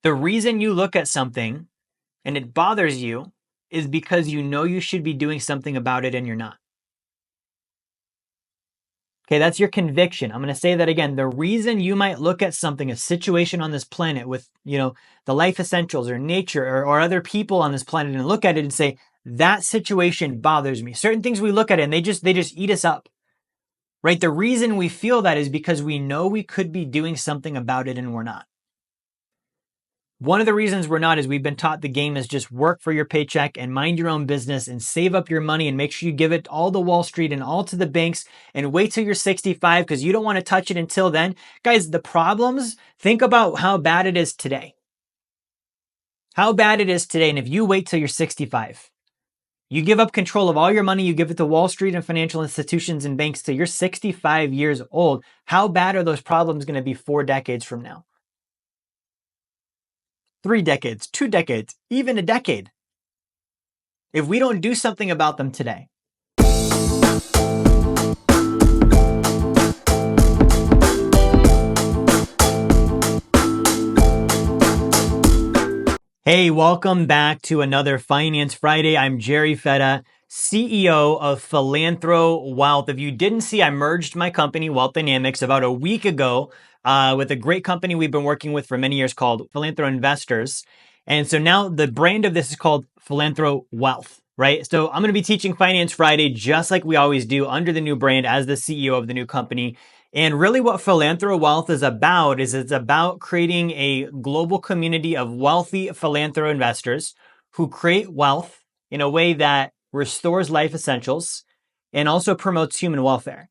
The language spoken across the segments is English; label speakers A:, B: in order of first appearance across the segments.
A: The reason you look at something and it bothers you is because you know you should be doing something about it and you're not. Okay, that's your conviction. I'm going to say that again. The reason you might look at something, a situation on this planet with, the life essentials or nature or other people on this planet and look at it and say, that situation bothers me. Certain things we look at it and they just eat us up, right? The reason we feel that is because we know we could be doing something about it and we're not. One of the reasons we're not is we've been taught the game is just work for your paycheck and mind your own business and save up your money and make sure you give it all to Wall Street and all to the banks and wait till you're 65 because you don't want to touch it until then. Guys, the problems, think about how bad it is today. How bad it is today. And if you wait till you're 65, you give up control of all your money, you give it to Wall Street and financial institutions and banks till you're 65 years old. How bad are those problems going to be 4 decades from now? 3 decades, 2 decades, even a decade, if we don't do something about them today. Hey, welcome back to another Finance Friday. I'm Jerry Fetta, CEO of Philanthro Wealth. If you didn't see, I merged my company, Wealth Dynamics, about a week ago with a great company we've been working with for many years called Philanthro Investors. And so now the brand of this is called Philanthro Wealth, right? So I'm going to be teaching Finance Friday just like we always do under the new brand as the CEO of the new company. And really what Philanthro Wealth is about is it's about creating a global community of wealthy philanthro investors who create wealth in a way that restores life essentials and also promotes human welfare,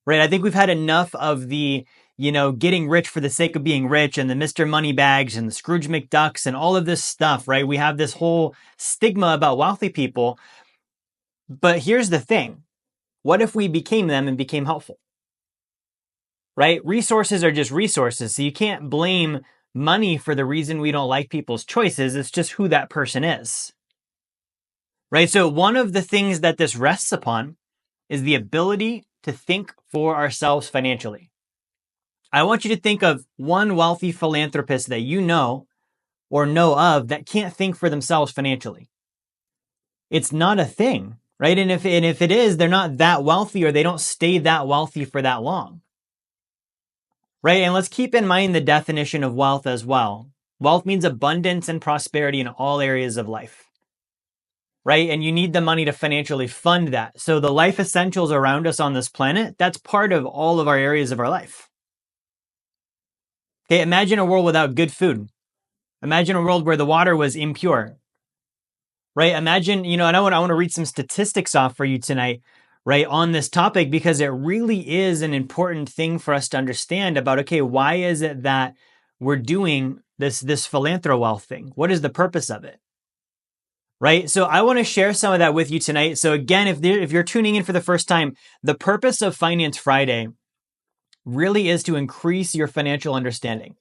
A: right? I think we've had enough of the, getting rich for the sake of being rich and the Mr. Moneybags and the Scrooge McDucks and all of this stuff, right? We have this whole stigma about wealthy people. But here's the thing. What if we became them and became helpful? Right? Resources are just resources. So you can't blame money for the reason we don't like people's choices. It's just who that person is. Right? So one of the things that this rests upon is the ability to think for ourselves financially. I want you to think of one wealthy philanthropist that you know or know of that can't think for themselves financially. It's not a thing, right? And if it is, they're not that wealthy or they don't stay that wealthy for that long. Right? And let's keep in mind the definition of wealth as well. Wealth means abundance and prosperity in all areas of life. Right? And you need the money to financially fund that. So the life essentials around us on this planet, that's part of all of our areas of our life. Okay, imagine a world without good food. Imagine a world where the water was impure. Right? Imagine, and I want to read some statistics off for you tonight, right, on this topic, because it really is an important thing for us to understand about, okay, why is it that we're doing this philanthro wealth thing? What is the purpose of it? Right? So I want to share some of that with you tonight. So again, if you're tuning in for the first time, the purpose of Finance Friday really is to increase your financial understanding.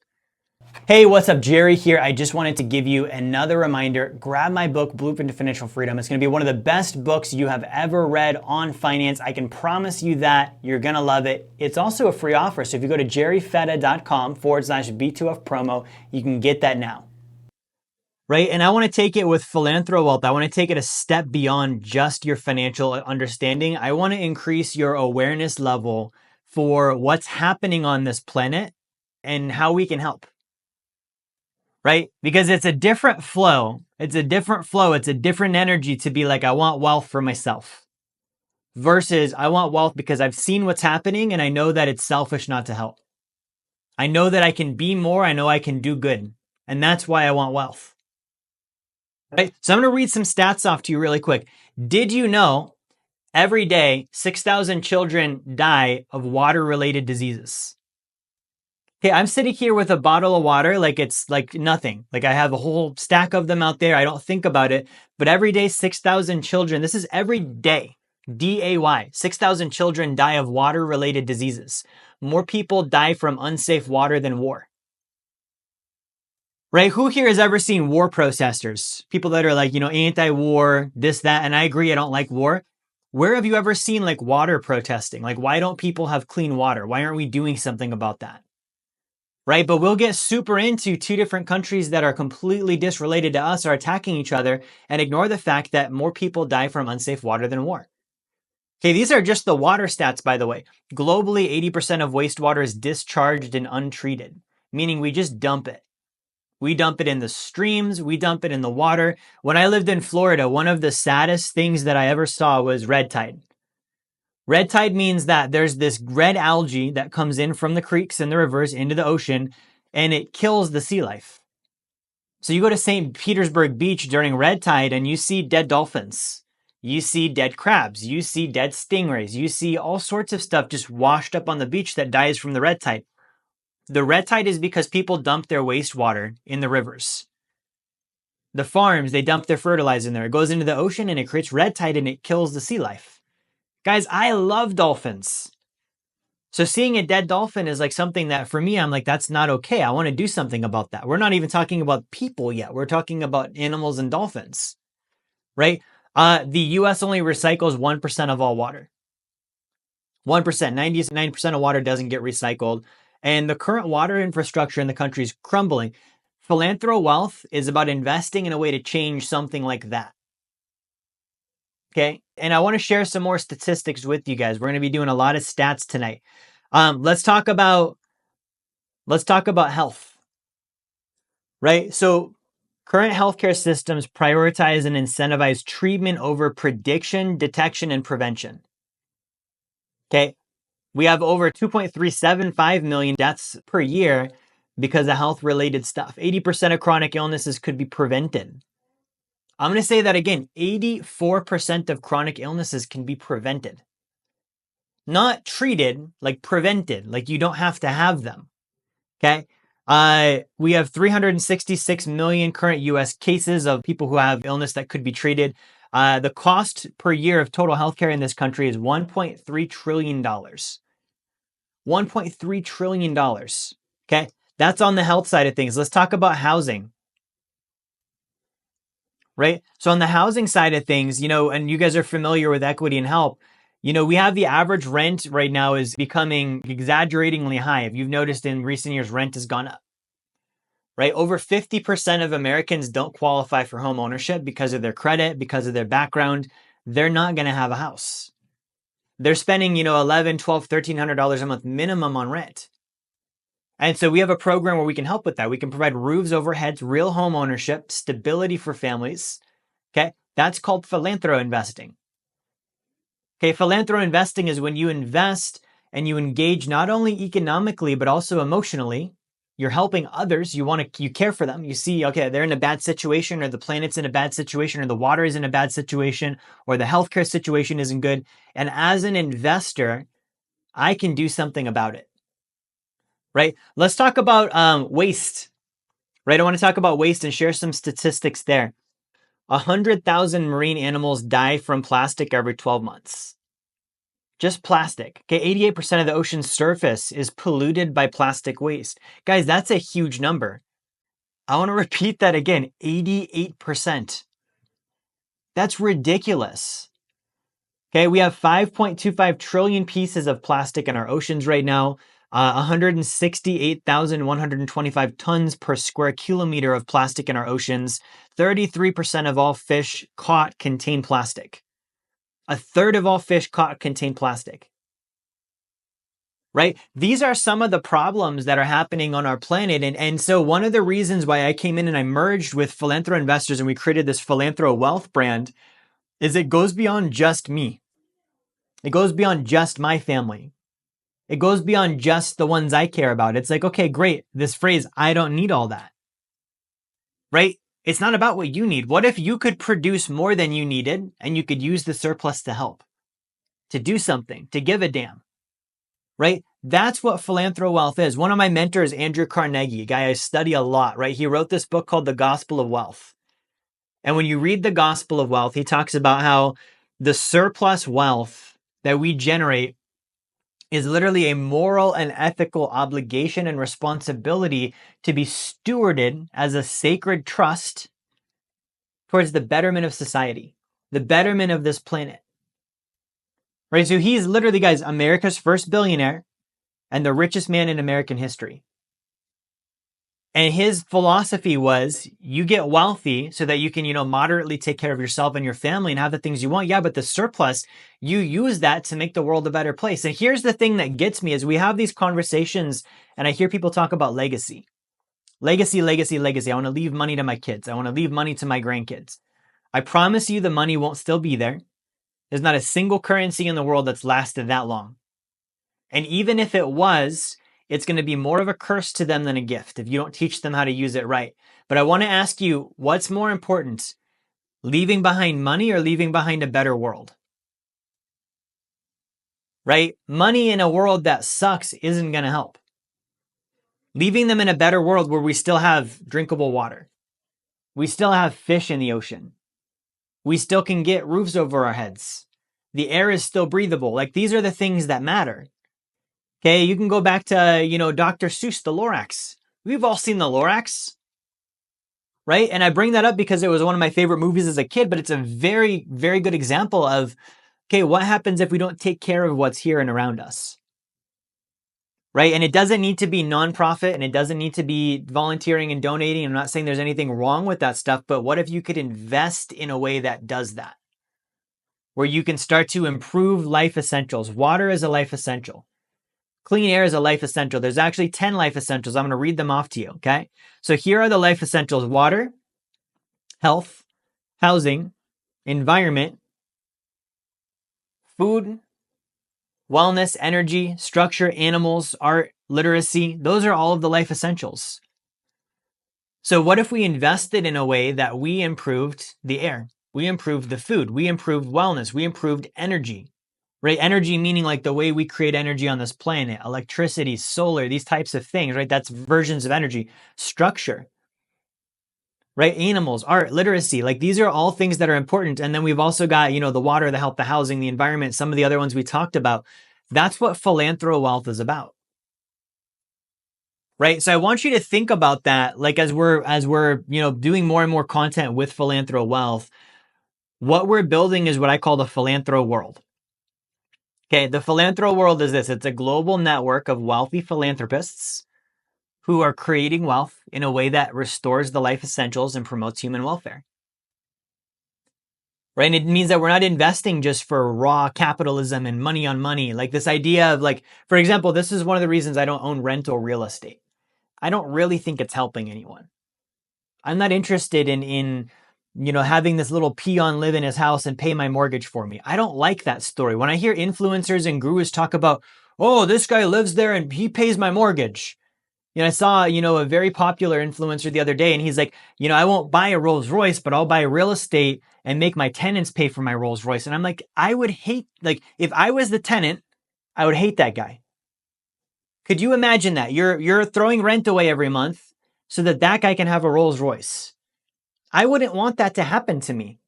A: Hey, what's up? Jerry here. I just wanted to give you another reminder. Grab my book, Blueprint to Financial Freedom. It's going to be one of the best books you have ever read on finance. I can promise you that. You're going to love it. It's also a free offer. So if you go to jerryfetta.com/B2F promo, you can get that now. Right? And I want to take it with Philanthro Wealth. I want to take it a step beyond just your financial understanding. I want to increase your awareness level for what's happening on this planet and how we can help. Right? Because it's a different flow. It's a different flow. It's a different energy to be like, I want wealth for myself versus I want wealth because I've seen what's happening and I know that it's selfish not to help. I know that I can be more. I know I can do good. And that's why I want wealth. Right? So I'm going to read some stats off to you really quick. Did you know every day 6,000 children die of water-related diseases? Okay, I'm sitting here with a bottle of water like it's like nothing. Like I have a whole stack of them out there. I don't think about it. But every day, 6,000 children, this is every day, DAY, 6,000 children die of water-related diseases. More people die from unsafe water than war. Right? Who here has ever seen war protesters? People that are like, anti-war, this, that. And I agree, I don't like war. Where have you ever seen like water protesting? Like, why don't people have clean water? Why aren't we doing something about that? right? But we'll get super into two different countries that are completely disrelated to us are attacking each other and ignore the fact that more people die from unsafe water than war. Okay, these are just the water stats, by the way. Globally, 80% of wastewater is discharged and untreated, meaning we just dump it. We dump it in the streams, we dump it in the water. When I lived in Florida, one of the saddest things that I ever saw was red tide. Red tide means that there's this red algae that comes in from the creeks and the rivers into the ocean, and it kills the sea life. So you go to St. Petersburg Beach during red tide and you see dead dolphins. You see dead crabs. You see dead stingrays. You see all sorts of stuff just washed up on the beach that dies from the red tide. The red tide is because people dump their wastewater in the rivers. The farms, they dump their fertilizer in there. It goes into the ocean and it creates red tide and it kills the sea life. Guys, I love dolphins. So seeing a dead dolphin is like something that for me, I'm like, that's not okay. I want to do something about that. We're not even talking about people yet. We're talking about animals and dolphins, right? The US only recycles 1% of all water. 1%, 99% of water doesn't get recycled. And the current water infrastructure in the country is crumbling. Philanthro Wealth is about investing in a way to change something like that. Okay. And I want to share some more statistics with you guys. We're going to be doing a lot of stats tonight. Let's talk about health, right? So current healthcare systems prioritize and incentivize treatment over prediction, detection, and prevention. Okay. We have over 2.375 million deaths per year because of health related stuff. 80% of chronic illnesses could be prevented. I'm going to say that again. 84% of chronic illnesses can be prevented. Not treated, like prevented, like you don't have to have them. Okay. We have 366 million current US cases of people who have illness that could be treated. The cost per year of total healthcare in this country is $1.3 trillion. $1.3 trillion. Okay. That's on the health side of things. Let's talk about housing. Right? So on the housing side of things, and you guys are familiar with equity and help, we have the average rent right now is becoming exaggeratingly high. If you've noticed in recent years, rent has gone up, right? Over 50% of Americans don't qualify for home ownership because of their credit, because of their background. They're not going to have a house. They're spending, $1,100, $1,200, $1,300 a month minimum on rent. And so we have a program where we can help with that. We can provide roofs over heads, real home ownership, stability for families. Okay. That's called philanthro investing. Okay. Philanthro investing is when you invest and you engage not only economically, but also emotionally. You're helping others. You care for them. You see, okay, they're in a bad situation, or the planet's in a bad situation, or the water is in a bad situation, or the healthcare situation isn't good. And as an investor, I can do something about it. Right? Let's talk about waste. Right? I want to talk about waste and share some statistics there. 100,000 marine animals die from plastic every 12 months. Just plastic. Okay, 88% of the ocean's surface is polluted by plastic waste. Guys, that's a huge number. I want to repeat that again. 88%. That's ridiculous. Okay, we have 5.25 trillion pieces of plastic in our oceans right now. 168,125 tons per square kilometer of plastic in our oceans. 33% of all fish caught contain plastic. A third of all fish caught contain plastic. Right? These are some of the problems that are happening on our planet. And so one of the reasons why I came in and I merged with Philanthro Investors and we created this Philanthro Wealth brand is it goes beyond just me. It goes beyond just my family. It goes beyond just the ones I care about. It's like, okay, great. This phrase, I don't need all that. Right? It's not about what you need. What if you could produce more than you needed and you could use the surplus to help, to do something, to give a damn? Right? That's what Philanthro Wealth is. One of my mentors, Andrew Carnegie, a guy I study a lot, right? He wrote this book called The Gospel of Wealth. And when you read The Gospel of Wealth, he talks about how the surplus wealth that we generate is literally a moral and ethical obligation and responsibility to be stewarded as a sacred trust towards the betterment of society, the betterment of this planet. Right? So he's literally, guys, America's first billionaire and the richest man in American history. And his philosophy was you get wealthy so that you can, moderately take care of yourself and your family and have the things you want. Yeah, but the surplus, you use that to make the world a better place. And here's the thing that gets me is we have these conversations and I hear people talk about legacy. Legacy, legacy, legacy. I want to leave money to my kids. I want to leave money to my grandkids. I promise you the money won't still be there. There's not a single currency in the world that's lasted that long. And even if it was, it's going to be more of a curse to them than a gift if you don't teach them how to use it right. But I want to ask you, what's more important, leaving behind money or leaving behind a better world? Right? Money in a world that sucks isn't going to help. Leaving them in a better world where we still have drinkable water. We still have fish in the ocean. We still can get roofs over our heads. The air is still breathable. Like, these are the things that matter. Okay, you can go back to, Dr. Seuss, the Lorax. We've all seen the Lorax, right? And I bring that up because it was one of my favorite movies as a kid, but it's a very, very good example of, okay, what happens if we don't take care of what's here and around us? Right? And it doesn't need to be nonprofit and it doesn't need to be volunteering and donating. I'm not saying there's anything wrong with that stuff, but what if you could invest in a way that does that? Where you can start to improve life essentials. Water is a life essential. Clean air is a life essential. There's actually 10 life essentials. I'm going to read them off to you, okay? So here are the life essentials: water, health, housing, environment, food, wellness, energy, structure, animals, art, literacy. Those are all of the life essentials. So what if we invested in a way that we improved the air, we improved the food, we improved wellness, we improved energy, right? Energy meaning like the way we create energy on this planet, electricity, solar, these types of things, right? That's versions of energy. Structure, right? Animals, art, literacy, like these are all things that are important. And then we've also got, the water, the health, the housing, the environment, some of the other ones we talked about. That's what philanthro wealth is about. Right. So I want you to think about that, like as we're, doing more and more content with Philanthro Wealth, what we're building is what I call the Philanthro world. Okay. The Philanthro world is this. It's a global network of wealthy philanthropists who are creating wealth in a way that restores the life essentials and promotes human welfare. Right. And it means that we're not investing just for raw capitalism and money on money. Like this idea of like, for example, this is one of the reasons I don't own rental real estate. I don't really think it's helping anyone. I'm not interested in having this little peon live in his house and pay my mortgage for me. I don't like that story. When I hear influencers and gurus talk about, oh, this guy lives there and he pays my mortgage. I saw, a very popular influencer the other day and he's like, I won't buy a Rolls Royce, but I'll buy real estate and make my tenants pay for my Rolls Royce. And I'm like, I would hate, like, if I was the tenant, I would hate that guy. Could you imagine that? You're throwing rent away every month so that guy can have a Rolls Royce. I wouldn't want that to happen to me.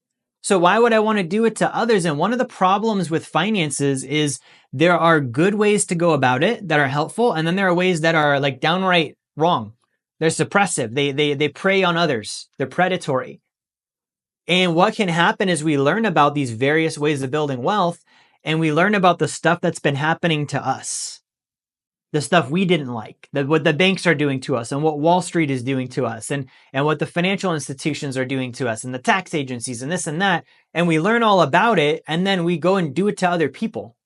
A: So why would I want to do it to others? And one of the problems with finances is there are good ways to go about it that are helpful. And then there are ways that are like downright wrong. They're suppressive. They prey on others. They're predatory. And what can happen is we learn about these various ways of building wealth and we learn about the stuff that's been happening to us. The stuff we didn't like, what the banks are doing to us and what Wall Street is doing to us and what the financial institutions are doing to us and the tax agencies and this and that. And we learn all about it and then we go and do it to other people.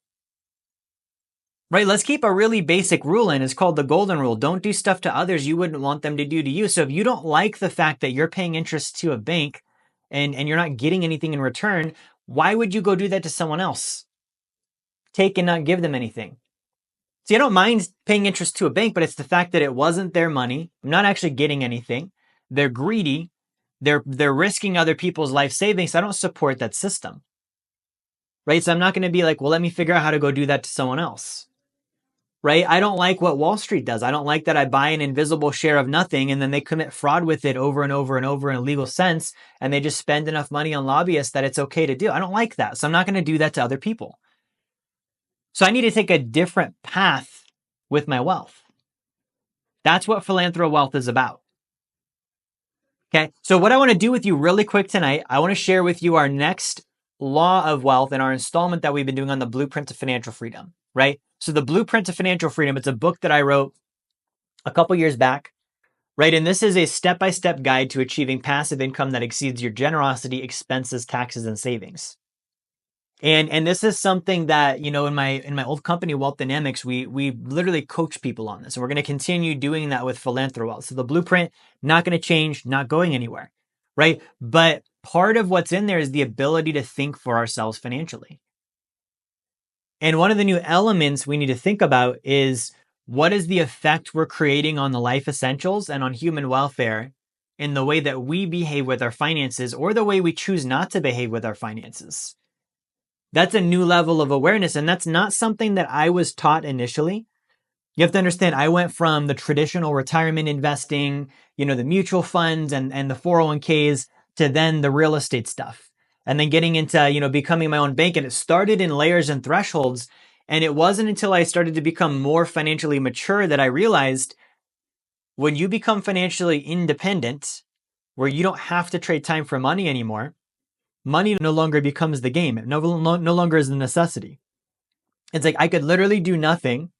A: Right? Let's keep a really basic rule in. It's called the golden rule. Don't do stuff to others you wouldn't want them to do to you. So if you don't like the fact that you're paying interest to a bank and you're not getting anything in return, why would you go do that to someone else? Take and not give them anything. See, I don't mind paying interest to a bank, but it's the fact that it wasn't their money. I'm not actually getting anything. They're greedy. They're risking other people's life savings. So I don't support that system. Right? So I'm not going to be like, well, let me figure out how to go do that to someone else. Right? I don't like what Wall Street does. I don't like that I buy an invisible share of nothing and then they commit fraud with it over and over and over in a legal sense. And they just spend enough money on lobbyists that it's okay to do. I don't like that. So I'm not going to do that to other people. So I need to take a different path with my wealth. That's what Philanthro Wealth is about. Okay. So what I want to do with you really quick tonight, I want to share with you our next law of wealth and our installment that we've been doing on the Blueprint to Financial Freedom, right? So the Blueprint to Financial Freedom, it's a book that I wrote a couple years back, right? And this is a step-by-step guide to achieving passive income that exceeds your generosity, expenses, taxes, and savings. And this is something that, you know, in my old company, Wealth Dynamics, we literally coach people on this. And we're going to continue doing that with Philanthro Wealth. So the blueprint, not going to change, not going anywhere, right? But part of what's in there is the ability to think for ourselves financially. And one of the new elements we need to think about is what is the effect we're creating on the life essentials and on human welfare in the way that we behave with our finances or the way we choose not to behave with our finances. That's a new level of awareness. And that's not something that I was taught initially. You have to understand, I went from the traditional retirement investing, you know, the mutual funds and the 401ks to then the real estate stuff. And then getting into, you know, becoming my own bank. And it started in layers and thresholds. And it wasn't until I started to become more financially mature that I realized when you become financially independent, where you don't have to trade time for money anymore, money no longer becomes the game. It no longer is a necessity. It's like I could literally do nothing,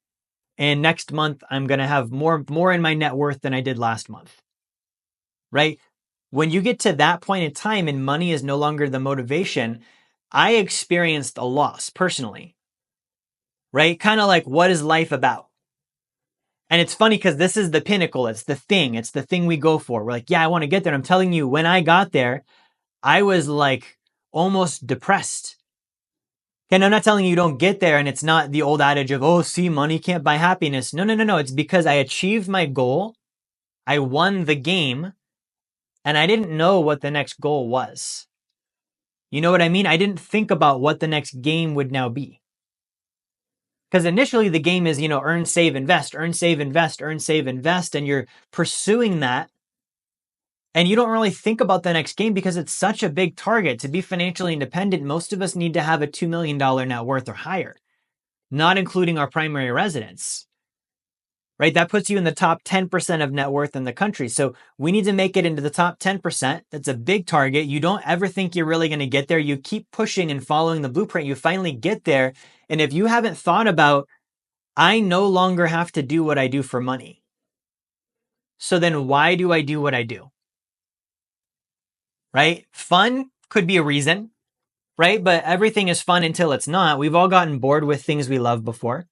A: and next month I'm going to have more in my net worth than I did last month. Right? When you get to that point in time and money is no longer the motivation, I experienced a loss personally. Right? Kind of like, what is life about? And it's funny because this is the pinnacle. It's the thing we go for. We're like, yeah, I want to get there. And I'm telling you, when I got there, I was like almost depressed. And I'm not telling you don't get there, and it's not the old adage of, oh, see, money can't buy happiness. No. It's because I achieved my goal. I won the game, and I didn't know what the next goal was. You know what I mean? I didn't think about what the next game would now be. Because initially the game is, you know, earn, save, invest, earn, save, invest, earn, save, invest, and you're pursuing that. And you don't really think about the next game because it's such a big target. To be financially independent, most of us need to have a $2 million net worth or higher, not including our primary residence, right? That puts you in the top 10% of net worth in the country. So we need to make it into the top 10%. That's a big target. You don't ever think you're really going to get there. You keep pushing and following the blueprint. You finally get there. And if you haven't thought about, I no longer have to do what I do for money. So then why do I do what I do? Right? Fun could be a reason, right? But everything is fun until it's not. We've all gotten bored with things we love before.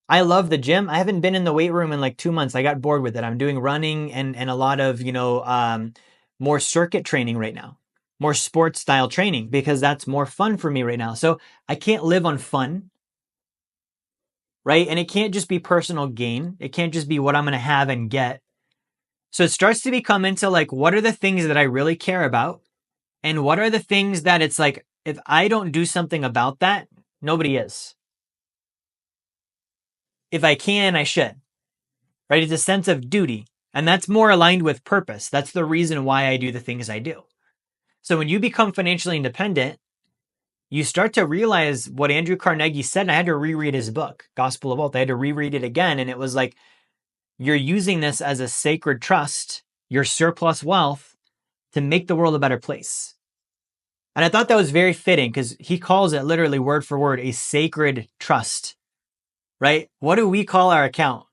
A: I love the gym. I haven't been in the weight room in like 2 months. I got bored with it. I'm doing running and a lot of, you know, more circuit training right now, more sports style training because that's more fun for me right now. So I can't live on fun, right? And it can't just be personal gain. It can't just be what I'm going to have and get. So it starts to become into like, what are the things that I really care about? And what are the things that it's like, if I don't do something about that, nobody is. If I can, I should, right? It's a sense of duty. And that's more aligned with purpose. That's the reason why I do the things I do. So when you become financially independent, you start to realize what Andrew Carnegie said. And I had to reread his book, Gospel of Wealth. I had to reread it again. And it was like, you're using this as a sacred trust, your surplus wealth, to make the world a better place. And I thought that was very fitting because he calls it literally word for word, a sacred trust, right? What do we call our account?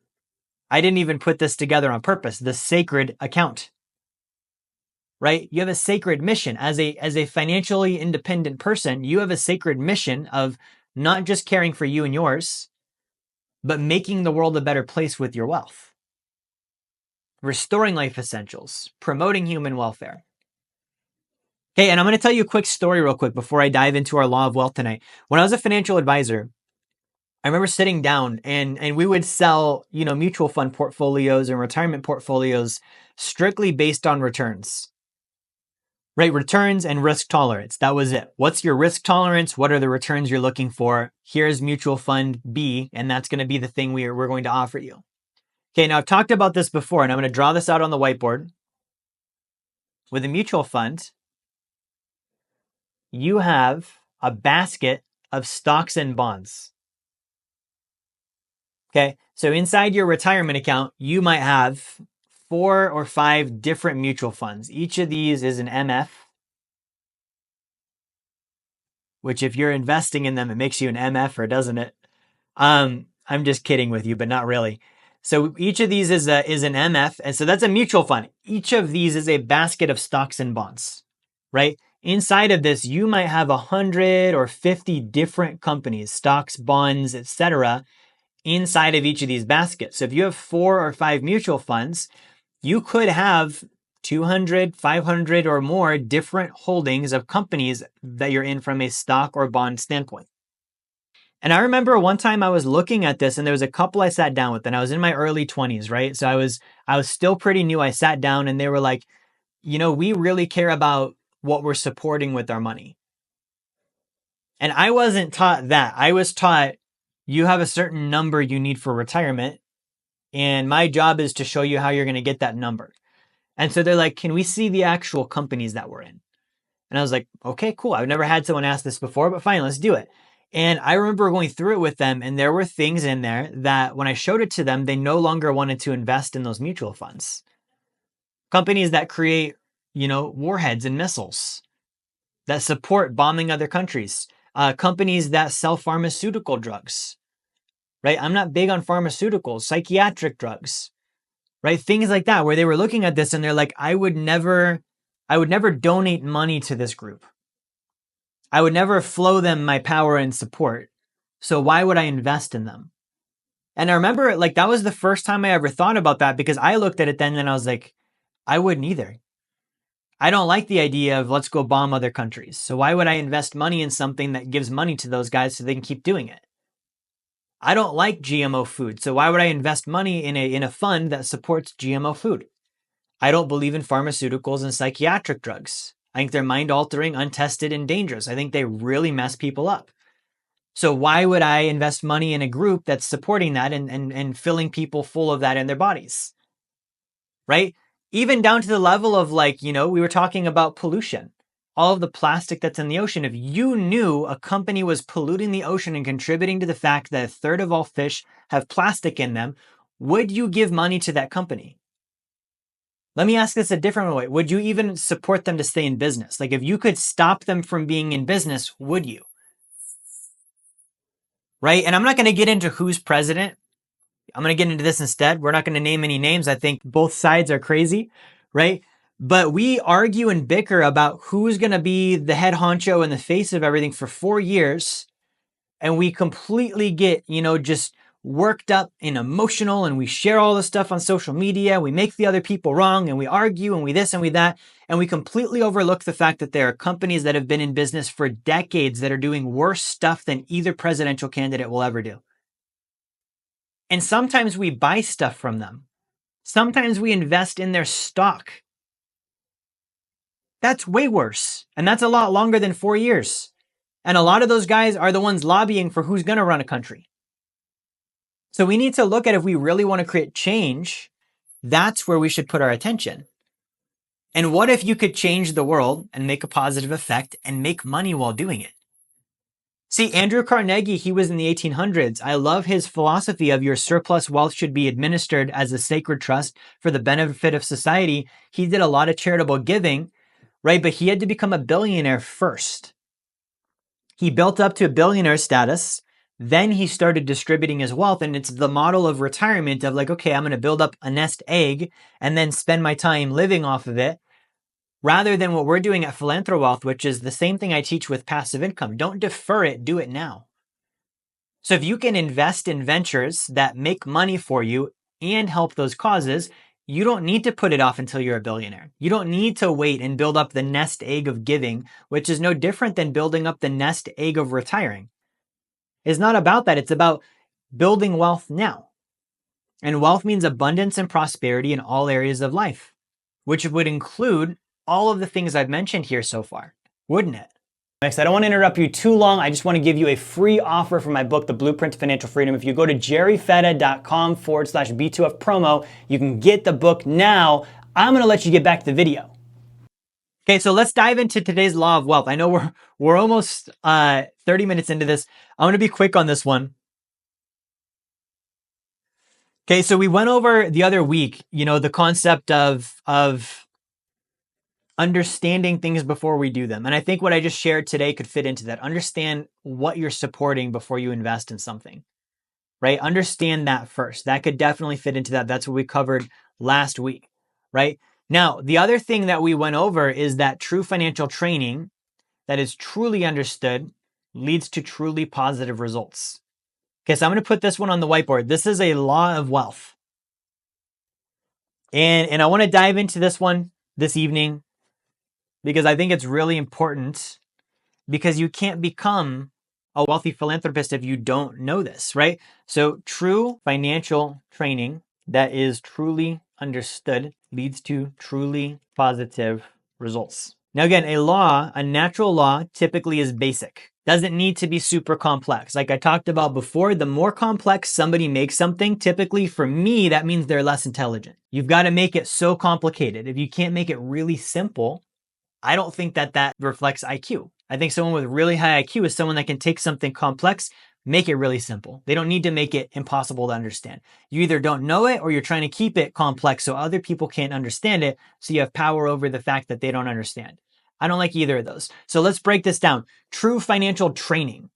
A: I didn't even put this together on purpose. The sacred account, right? You have a sacred mission as a financially independent person. You have a sacred mission of not just caring for you and yours, but making the world a better place with your wealth, restoring life essentials, promoting human welfare. Okay, and I'm going to tell you a quick story real quick before I dive into our law of wealth tonight. When I was a financial advisor, I remember sitting down and we would sell, you know, mutual fund portfolios and retirement portfolios strictly based on returns. Right? Returns and risk tolerance. That was it. What's your risk tolerance? What are the returns you're looking for? Here's mutual fund B, and that's going to be the thing we're going to offer you. Okay, now I've talked about this before, and I'm going to draw this out on the whiteboard. With a mutual fund, you have a basket of stocks and bonds. Okay, so inside your retirement account, you might have 4 or 5 different mutual funds. Each of these is an MF, which if you're investing in them, it makes you an MF, or doesn't it? I'm just kidding with you, but not really. So each of these is an MF, and so that's a mutual fund. Each of these is a basket of stocks and bonds, right? Inside of this, you might have 100 or 50 different companies, stocks, bonds, etc., inside of each of these baskets. So if you have 4 or 5 mutual funds, you could have 200, 500 or more different holdings of companies that you're in from a stock or bond standpoint. And I remember one time I was looking at this and there was a couple I sat down with, and I was in my early 20s, right? So I was still pretty new. I sat down and they were like, we really care about what we're supporting with our money. And I wasn't taught that. I was taught you have a certain number you need for retirement, and my job is to show you how you're going to get that number. And so they're like, can we see the actual companies that we're in? And I was like, okay, cool. I've never had someone ask this before, but fine, let's do it. And I remember going through it with them, and there were things in there that when I showed it to them, they no longer wanted to invest in those mutual funds. Companies that create, warheads and missiles, that support bombing other countries, companies that sell pharmaceutical drugs, right? I'm not big on pharmaceuticals, psychiatric drugs, right? Things like that, where they were looking at this and they're like, I would never donate money to this group. I would never flow them my power and support. So why would I invest in them? And I remember that was the first time I ever thought about that, because I looked at it then and I was like, I wouldn't either. I don't like the idea of let's go bomb other countries. So why would I invest money in something that gives money to those guys so they can keep doing it? I don't like GMO food. So why would I invest money in a fund that supports GMO food? I don't believe in pharmaceuticals and psychiatric drugs. I think they're mind-altering, untested, and dangerous. I think they really mess people up. So why would I invest money in a group that's supporting that and filling people full of that in their bodies? Right? Even down to the level of we were talking about pollution. All of the plastic that's in the ocean. If you knew a company was polluting the ocean and contributing to the fact that a third of all fish have plastic in them, would you give money to that company? Let me ask this a different way. Would you even support them to stay in business? If you could stop them from being in business, would you? Right? And I'm not going to get into who's president. I'm going to get into this instead. We're not going to name any names. I think both sides are crazy, right? But we argue and bicker about who's going to be the head honcho and the face of everything for 4 years. And we completely get, just worked up and emotional, and we share all this stuff on social media. We make the other people wrong, and we argue, and we this and we that. And we completely overlook the fact that there are companies that have been in business for decades that are doing worse stuff than either presidential candidate will ever do. And sometimes we buy stuff from them. Sometimes we invest in their stock. That's way worse. And that's a lot longer than 4 years. And a lot of those guys are the ones lobbying for who's going to run a country. So we need to look at, if we really want to create change, that's where we should put our attention. And what if you could change the world and make a positive effect and make money while doing it? See, Andrew Carnegie, he was in the 1800s. I love his philosophy of your surplus wealth should be administered as a sacred trust for the benefit of society. He did a lot of charitable giving, right? But he had to become a billionaire first. He built up to a billionaire status. Then he started distributing his wealth. And it's the model of retirement of okay, I'm going to build up a nest egg and then spend my time living off of it, rather than what we're doing at Philanthro Wealth, which is the same thing I teach with passive income. Don't defer it, do it now. So if you can invest in ventures that make money for you and help those causes, you don't need to put it off until you're a billionaire. You don't need to wait and build up the nest egg of giving, which is no different than building up the nest egg of retiring. It's not about that. It's about building wealth now. And wealth means abundance and prosperity in all areas of life, which would include all of the things I've mentioned here so far, wouldn't it? Next, I don't want to interrupt you too long. I just want to give you a free offer for my book, The Blueprint to Financial Freedom. If you go to jerryfetta.com/B2F promo, you can get the book now. I'm going to let you get back to the video. Okay, so let's dive into today's law of wealth. I know we're almost 30 minutes into this. I'm going to be quick on this one. Okay, so we went over the other week, the concept of understanding things before we do them. And I think what I just shared today could fit into that. Understand what you're supporting before you invest in something. right? Understand that first. That could definitely fit into that. That's what we covered last week, right? Now, the other thing that we went over is that true financial training that is truly understood leads to truly positive results. Okay, so I'm going to put this one on the whiteboard. This is a law of wealth. And I want to dive into this one this evening because I think it's really important, because you can't become a wealthy philanthropist if you don't know this, right? So true financial training that is truly understood leads to truly positive results. Now, again, a natural law typically is basic. Doesn't need to be super complex. Like I talked about before, the more complex somebody makes something, typically for me, that means they're less intelligent. You've got to make it so complicated. If you can't make it really simple, I don't think that reflects IQ. I think someone with really high IQ is someone that can take something complex, make it really simple. They don't need to make it impossible to understand. You either don't know it or you're trying to keep it complex so other people can't understand it, so you have power over the fact that they don't understand. I don't like either of those. So let's break this down. True financial training.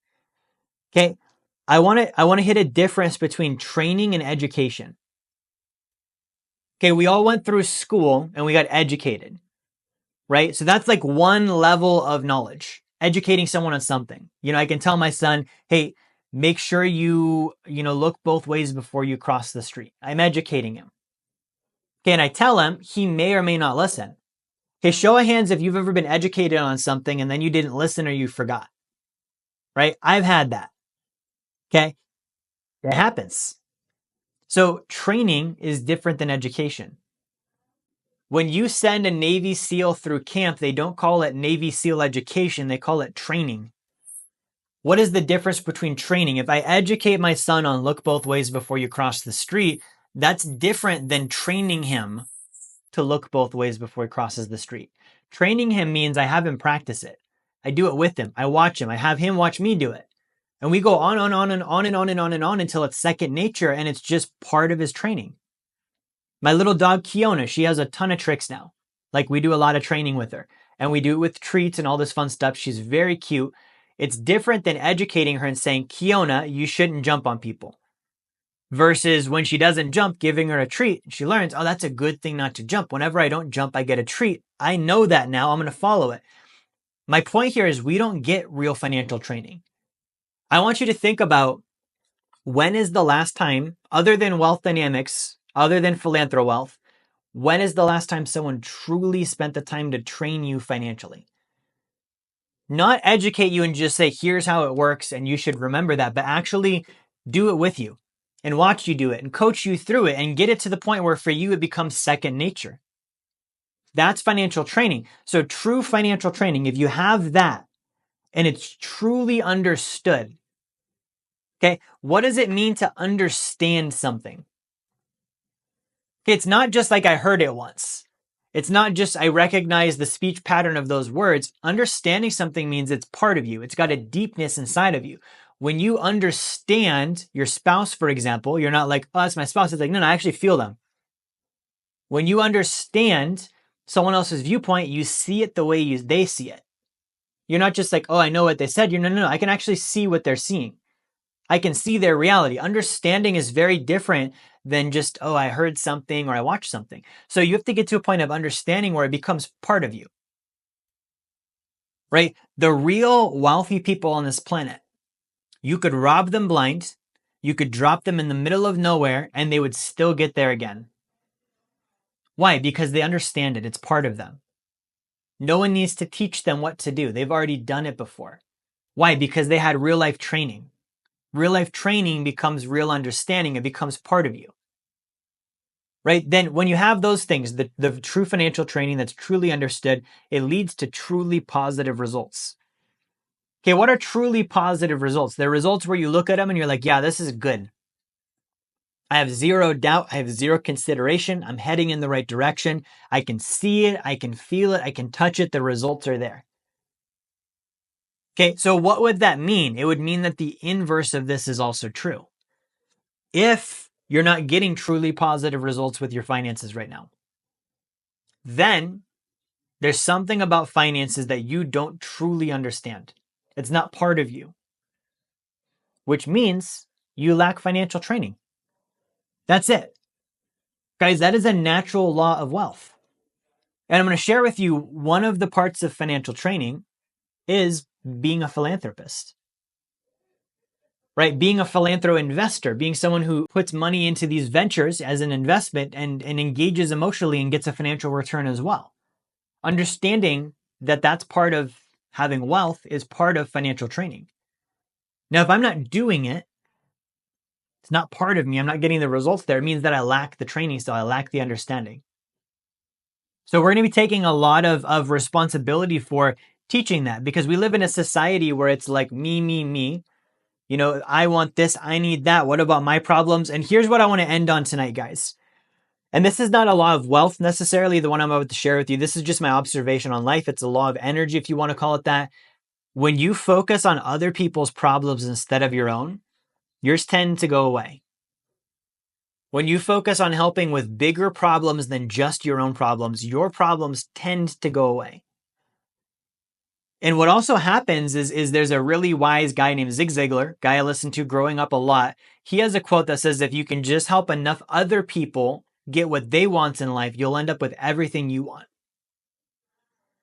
A: Okay. I want to hit a difference between training and education. Okay, we all went through school and we got educated, right? So that's like one level of knowledge, educating someone on something. I can tell my son, hey, make sure you look both ways before you cross the street. I'm educating him. Okay, and I tell him, he may or may not listen. Okay, show of hands if you've ever been educated on something and then you didn't listen or you forgot, right? I've had that. Okay, it happens. So training is different than education. When you send a Navy SEAL through camp, they don't call it Navy SEAL education, they call it training. What is the difference between training? If I educate my son on look both ways before you cross the street, that's different than training him to look both ways before he crosses the street. Training him means I have him practice it. I do it with him. I watch him. I have him watch me do it. And we go on and on and on and on and on and on until it's second nature and it's just part of his training. My little dog, Kiona, she has a ton of tricks now. Like we do a lot of training with her and we do it with treats and all this fun stuff. She's very cute. It's different than educating her and saying, Kiona, you shouldn't jump on people. Versus when she doesn't jump, giving her a treat. She learns, oh, that's a good thing not to jump. Whenever I don't jump, I get a treat. I know that now. I'm going to follow it. My point here is we don't get real financial training. I want you to think about, when is the last time, other than wealth dynamics, other than philanthro wealth, when is the last time someone truly spent the time to train you financially? Not educate you and just say, here's how it works and you should remember that, but actually do it with you and watch you do it and coach you through it and get it to the point where for you it becomes second nature. That's financial training. So true financial training, if you have that and it's truly understood, okay, what does it mean to understand something? Okay, it's not just like I heard it once. It's not just I recognize the speech pattern of those words. Understanding something means it's part of you. It's got a deepness inside of you. When you understand your spouse, for example, you're not like, oh, that's my spouse. It's like, no, I actually feel them. When you understand someone else's viewpoint, you see it the way they see it. You're not just like, oh, I know what they said. You're no, I can actually see what they're seeing. I can see their reality. Understanding is very different than just, oh, I heard something or I watched something. So you have to get to a point of understanding where it becomes part of you, right? The real wealthy people on this planet, you could rob them blind, you could drop them in the middle of nowhere, and they would still get there again. Why? Because they understand it. It's part of them. No one needs to teach them what to do. They've already done it before. Why? Because they had real life training. Real life training becomes real understanding. It becomes part of you, right? Then when you have those things, the true financial training that's truly understood, it leads to truly positive results. Okay, what are truly positive results? They're results where you look at them and you're like, yeah, this is good. I have zero doubt. I have zero consideration. I'm heading in the right direction. I can see it. I can feel it. I can touch it. The results are there. Okay, so what would that mean? It would mean that the inverse of this is also true. If you're not getting truly positive results with your finances right now, then there's something about finances that you don't truly understand. It's not part of you, which means you lack financial training. That's it. Guys, that is a natural law of wealth. And I'm going to share with you one of the parts of financial training is being a philanthropist, right? Being a philanthro investor, being someone who puts money into these ventures as an investment and engages emotionally and gets a financial return as well. Understanding that that's part of having wealth is part of financial training. Now, if I'm not doing it, it's not part of me. I'm not getting the results there. It means that I lack the training still. I lack the understanding. So we're going to be taking a lot of responsibility for teaching that because we live in a society where it's like me, me, me. You know, I want this, I need that. What about my problems? And here's what I want to end on tonight, guys. And this is not a law of wealth necessarily, the one I'm about to share with you. This is just my observation on life. It's a law of energy, if you want to call it that. When you focus on other people's problems instead of your own, yours tend to go away. When you focus on helping with bigger problems than just your own problems, your problems tend to go away. And what also happens is there's a really wise guy named Zig Ziglar, guy I listened to growing up a lot. He has a quote that says, if you can just help enough other people get what they want in life, you'll end up with everything you want.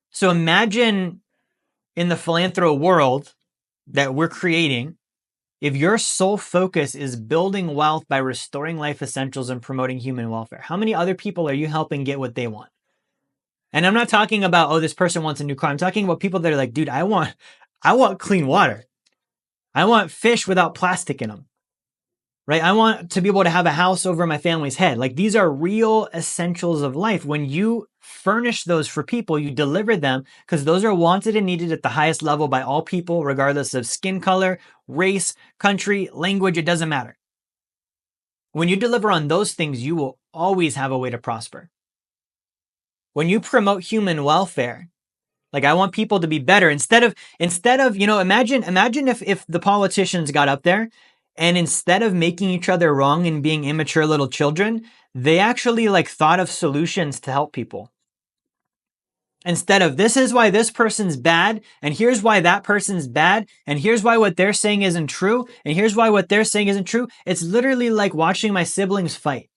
A: So imagine in the philanthro world that we're creating, if your sole focus is building wealth by restoring life essentials and promoting human welfare, how many other people are you helping get what they want? And I'm not talking about, oh, this person wants a new car. I'm talking about people that are like, dude, I want clean water. I want fish without plastic in them, right? I want to be able to have a house over my family's head. Like these are real essentials of life. When you furnish those for people, you deliver them because those are wanted and needed at the highest level by all people, regardless of skin color, race, country, language, it doesn't matter. When you deliver on those things, you will always have a way to prosper. When you promote human welfare, like I want people to be better instead of, you know, imagine if the politicians got up there and instead of making each other wrong and being immature little children, they actually like thought of solutions to help people. Instead of this is why this person's bad, and here's why that person's bad, and here's why what they're saying isn't true, and here's why what they're saying isn't true. It's literally like watching my siblings fight.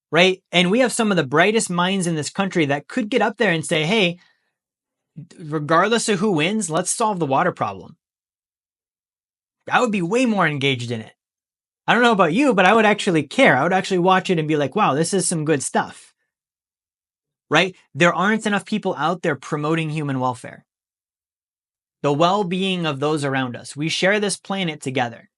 A: Right? And we have some of the brightest minds in this country that could get up there and say, hey, regardless of who wins, let's solve the water problem. I would be way more engaged in it. I don't know about you, but I would actually care. I would actually watch it and be like, wow, this is some good stuff. Right? There aren't enough people out there promoting human welfare. The well-being of those around us. We share this planet together.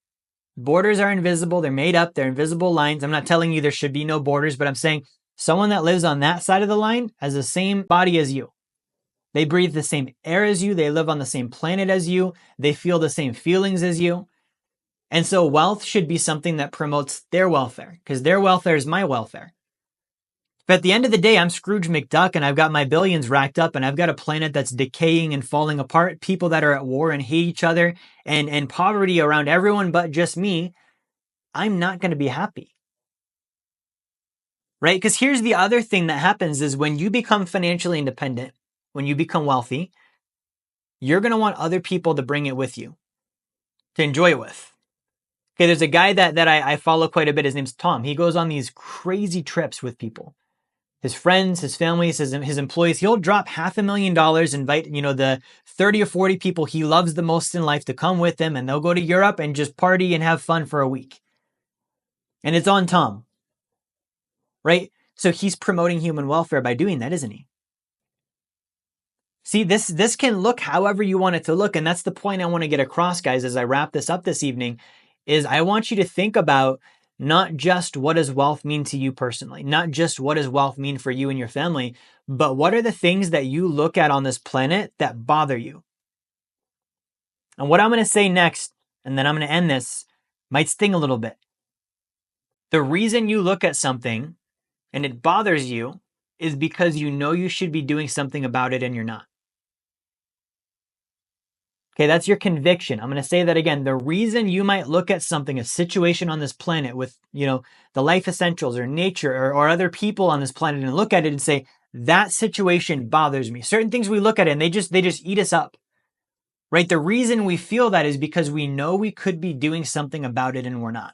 A: Borders are invisible. They're made up. They're invisible lines. I'm not telling you there should be no borders, but I'm saying someone that lives on that side of the line has the same body as you. They breathe the same air as you. They live on the same planet as you. They feel the same feelings as you. And so wealth should be something that promotes their welfare because their welfare is my welfare. But at the end of the day, I'm Scrooge McDuck and I've got my billions racked up and I've got a planet that's decaying and falling apart, people that are at war and hate each other and poverty around everyone but just me. I'm not going to be happy. Right? Because here's the other thing that happens is when you become financially independent, when you become wealthy, you're going to want other people to bring it with you, to enjoy it with. Okay, there's a guy that I follow quite a bit. His name's Tom. He goes on these crazy trips with people. His friends, his families, his employees. He'll drop $500,000, invite, you know, the 30 or 40 people he loves the most in life to come with him, and they'll go to Europe and just party and have fun for a week. And it's on Tom. Right? So he's promoting human welfare by doing that, isn't he? See, this can look however you want it to look. And that's the point I want to get across, guys, as I wrap this up this evening, is I want you to think about not just what does wealth mean to you personally, not just what does wealth mean for you and your family, but what are the things that you look at on this planet that bother you? And what I'm going to say next, and then I'm going to end this, might sting a little bit. The reason you look at something and it bothers you is because you know you should be doing something about it and you're not. Okay, that's your conviction. I'm going to say that again. The reason you might look at something, a situation on this planet with, you know, the life essentials or nature or other people on this planet and look at it and say, that situation bothers me. Certain things we look at it and they just eat us up. right? The reason we feel that is because we know we could be doing something about it and we're not.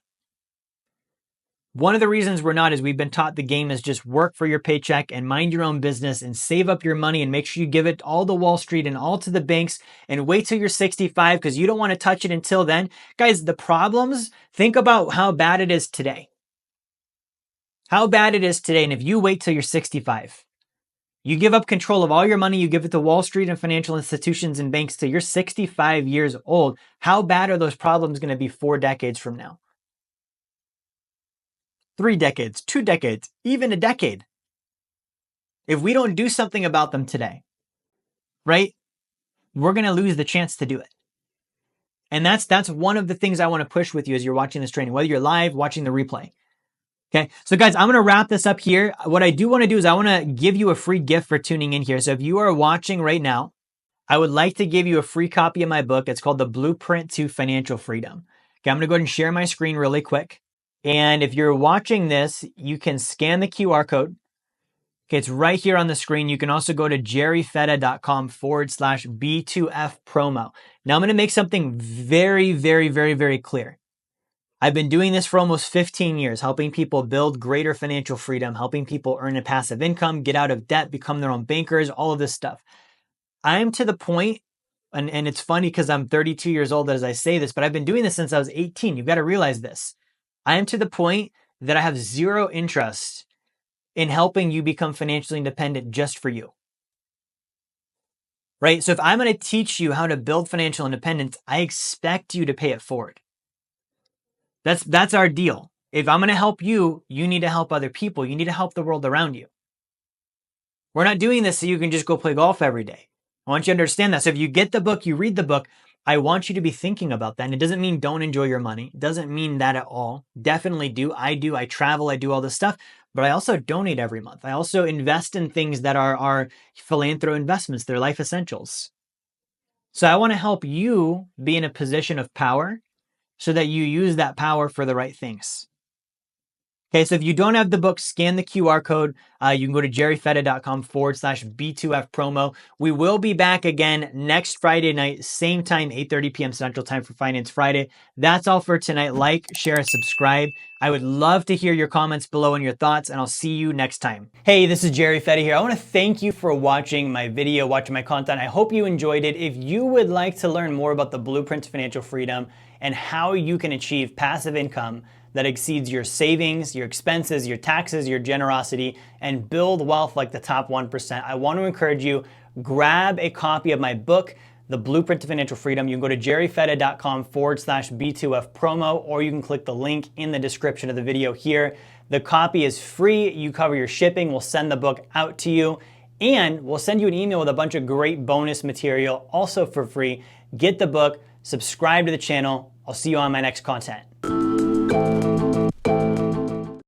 A: One of the reasons we're not is we've been taught the game is just work for your paycheck and mind your own business and save up your money and make sure you give it all to Wall Street and all to the banks and wait till you're 65 because you don't want to touch it until then. Guys, the problems, think about how bad it is today. How bad it is today. And if you wait till you're 65, you give up control of all your money, you give it to Wall Street and financial institutions and banks till you're 65 years old. How bad are those problems going to be 4 decades from now? 3 decades, 2 decades, even a decade. If we don't do something about them today, right, we're going to lose the chance to do it. And that's one of the things I want to push with you as you're watching this training, whether you're live, watching the replay. Okay, so guys, I'm going to wrap this up here. What I do want to do is I want to give you a free gift for tuning in here. So if you are watching right now, I would like to give you a free copy of my book. It's called The Blueprint to Financial Freedom. Okay, I'm going to go ahead and share my screen really quick. And if you're watching this, you can scan the QR code. Okay, it's right here on the screen. You can also go to jerryfetta.com/B2F promo. Now I'm going to make something very, very, very, very clear. I've been doing this for almost 15 years, helping people build greater financial freedom, helping people earn a passive income, get out of debt, become their own bankers, all of this stuff. I'm to the point, and it's funny because I'm 32 years old as I say this, but I've been doing this since I was 18. You've got to realize this. I am to the point that I have zero interest in helping you become financially independent just for you. Right? So if I'm going to teach you how to build financial independence, I expect you to pay it forward. That's our deal. If I'm going to help you, you need to help other people. You need to help the world around you. We're not doing this so you can just go play golf every day. I want you to understand that. So if you get the book, you read the book, I want you to be thinking about that. And it doesn't mean don't enjoy your money. It doesn't mean that at all. Definitely do. I travel. I do all this stuff. But I also donate every month. I also invest in things that are philanthro investments. They're life essentials. So I want to help you be in a position of power so that you use that power for the right things. Okay, so if you don't have the book, scan the QR code. You can go to jerryfetta.com/B2F promo. We will be back again next Friday night, same time, 8:30 p.m. Central Time for Finance Friday. That's all for tonight. Like, share, and subscribe. I would love to hear your comments below and your thoughts, and I'll see you next time. Hey, this is Jerry Fetta here. I want to thank you for watching my video, watching my content. I hope you enjoyed it. If you would like to learn more about the Blueprint to Financial Freedom and how you can achieve passive income that exceeds your savings, your expenses, your taxes, your generosity, and build wealth like the top 1%, I want to encourage you, grab a copy of my book, The Blueprint to Financial Freedom. You can go to jerryfetta.com/B2F promo, or you can click the link in the description of the video here. The copy is free. You cover your shipping. We'll send the book out to you, and we'll send you an email with a bunch of great bonus material also for free. Get the book, subscribe to the channel. I'll see you on my next content.